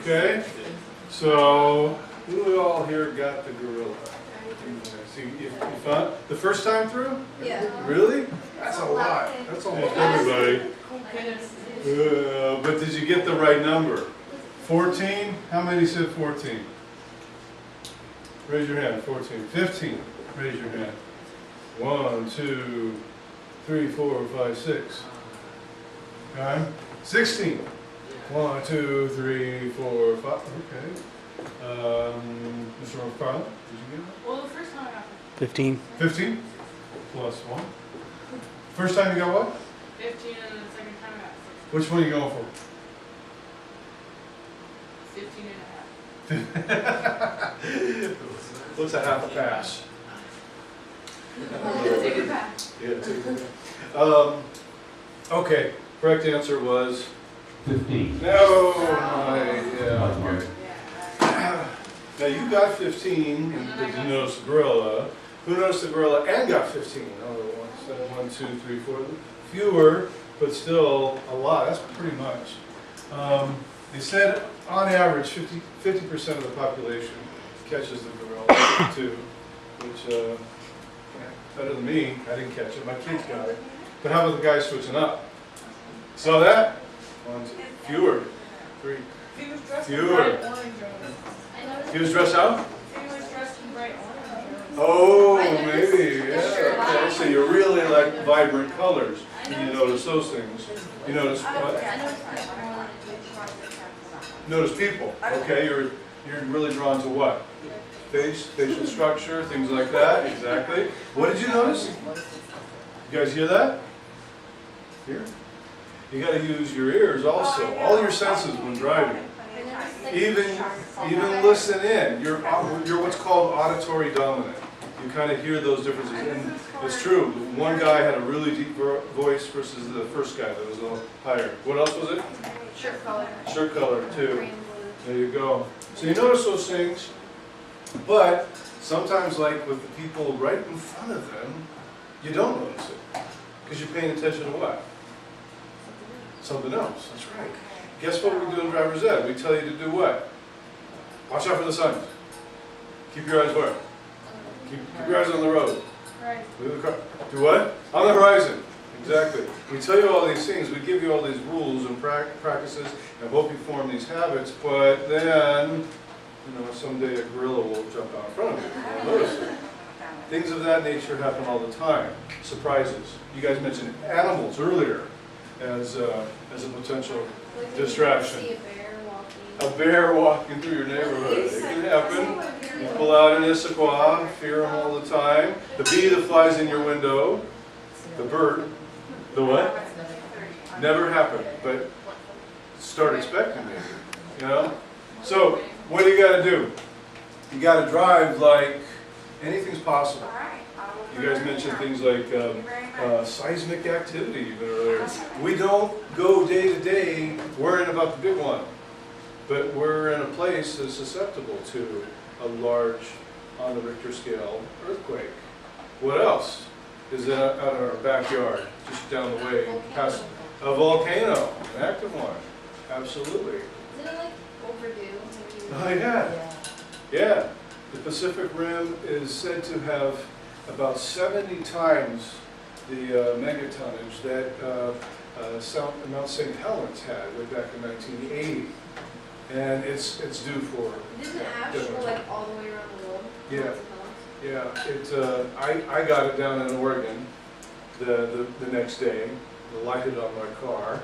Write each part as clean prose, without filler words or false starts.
Okay, so who all here got the gorilla? See, you found the first time through? Yeah. Really? That's a lot. That's almost everybody. But did you get the right number? 14? How many said 14? Raise your hand. 14. 15. Raise your hand. 1, 2, 3, 4, 5, 6. Okay. 16. 1, 2, 3, 4, 5. Okay. Mr. McFarland, did you get it? Well, the first time I got 15. 15 plus 1. First time you got what? 15, and then the second time I got Which one are you going for? 15 and a half. What's a half a pass? Take it back. Yeah, take it back. Okay, correct answer was 15. no. Yeah, okay. Now you got 15, and did you notice the gorilla? Who noticed the gorilla and got 15? Oh, 1, 2, 3, 4. Fewer, but still a lot. That's pretty much. They said on average 50% of the population catches the gorilla too, which better than me. I didn't catch it. My kids got it. But how about the guys switching up? Saw that? 1, 2, fewer. 3. He was dressed Fewer. in bright orange. He was dressed how? He was dressed in bright orange. Oh, maybe, yeah. Okay. So you really like vibrant colors. And you notice those things. You notice what? Notice people. Okay, you're really drawn to what? Facial structure, things like that. Exactly. What did you notice? You guys hear that? Here? You got to use your ears also. All your senses when driving. Even listen in. You're what's called auditory dominant. You kind of hear those differences. And it's true. One guy had a really deep voice versus the first guy that was a little higher. What else was it? Shirt color. Shirt color too. Green, blue. There you go. So you notice those things, but sometimes, like with the people right in front of them, you don't notice it because you're paying attention to what? Something else. That's right. Guess what we do in driver's ed? We tell you to do what? Watch out for the signs. Keep your eyes where? Keep your eyes on the road. Right. Move the car. Do what? On the horizon. Exactly. We tell you all these things. We give you all these rules and practices and hope you form these habits. But then, someday a gorilla will jump out in front of you. You'll notice it. Things of that nature happen all the time. Surprises. You guys mentioned animals earlier as a potential distraction. See a bear walking. A bear walking through your neighborhood. It can happen. You pull out an Issaquah, fear them all the time. The bee that flies in your window, the bird, the what? Never happened, but start expecting maybe, So what do you got to do? You got to drive like anything's possible. You guys mentioned things like seismic activity even earlier. We don't go day to day worrying about the big one, but we're in a place that's susceptible to a large, on the Richter scale, earthquake. What else is out in our backyard, just down the way, past a volcano, an active one? Absolutely. Isn't it like overdue? Oh yeah. Yeah. The Pacific Rim is said to have about 70 times the megatonnage that Mount St. Helens had way back in 1980. And it's due for... Didn't ash go like all the way around the world? Yeah. Yeah, I got it down in Oregon the next day, lighted on my car,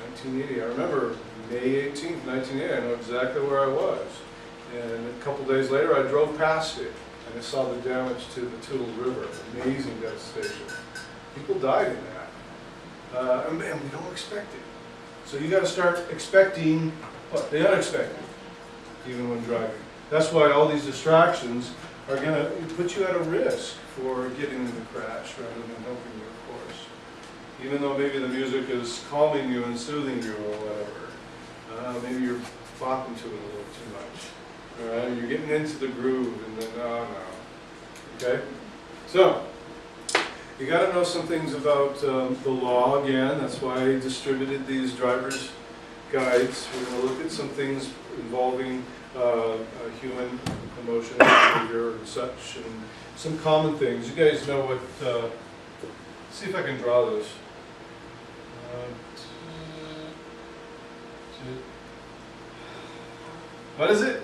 1980. I remember May 18th, 1980, I know exactly where I was. And a couple days later, I drove past it, and I saw the damage to the Toutle River. Amazing devastation. People died in that. And we don't expect it. So you got to start expecting what? The unexpected, even when driving. That's why all these distractions are going to put you at a risk for getting in the crash rather than helping you, of course. Even though maybe the music is calming you and soothing you or whatever. Maybe you're bopping to it a little too much. All right? You're getting into the groove and then, no. Okay? So, you got to know some things about the law again. That's why I distributed these driver's guides. We're going to look at some things involving human emotion and behavior and such, and some common things. You guys know what, see if I can draw this. What is it?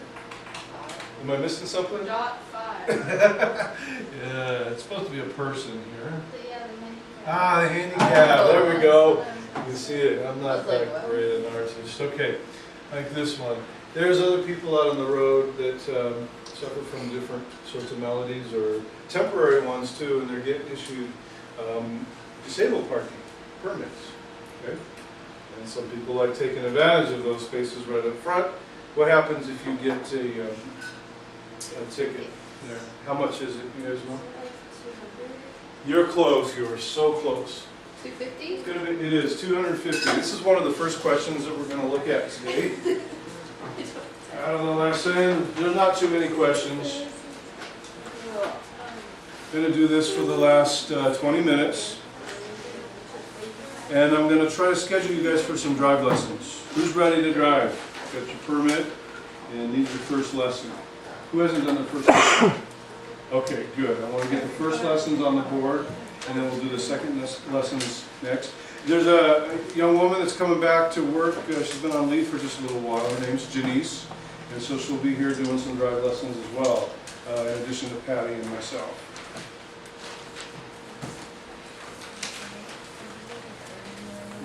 Am I missing something? .5. Yeah, it's supposed to be a person here. Yeah, the handicap. Ah, the handicap, there we go. Um, You can see it, I'm not that great an artist. Okay, like this one. There's other people out on the road that suffer from different sorts of maladies, or temporary ones too, and they're getting issued disabled parking permits. Okay? And some people like taking advantage of those spaces right up front. What happens if you get a ticket there? How much is it, you guys know? like 200. You're close, you are so close. 250? It's gonna be, it is 250. This is one of the first questions that we're gonna look at today. Out of the lesson, there's not too many questions. Gonna do this for the last 20 minutes. And I'm gonna try to schedule you guys for some drive lessons. Who's ready to drive? Got your permit and need your first lesson. Who hasn't done the first lesson? Okay, good. I want to get the first lessons on the board, and then we'll do the second lessons next. There's a young woman that's coming back to work. She's been on leave for just a little while. Her name's Janice, and so she'll be here doing some drive lessons as well, in addition to Patty and myself.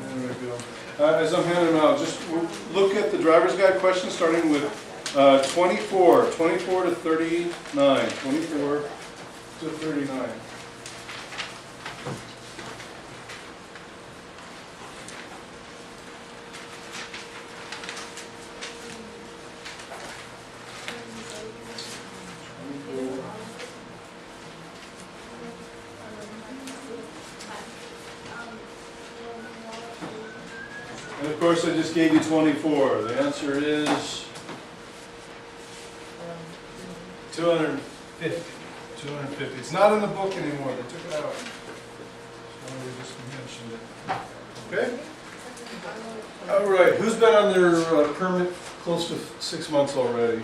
There we go. As I'm handing them out, just look at the driver's guide questions, starting with 24 to 39, 24 to 39. And of course, I just gave you 24. The answer is 250. 250. It's not in the book anymore. They took it out. So we just mentioned it. Okay? All right. Who's been on their permit close to 6 months already?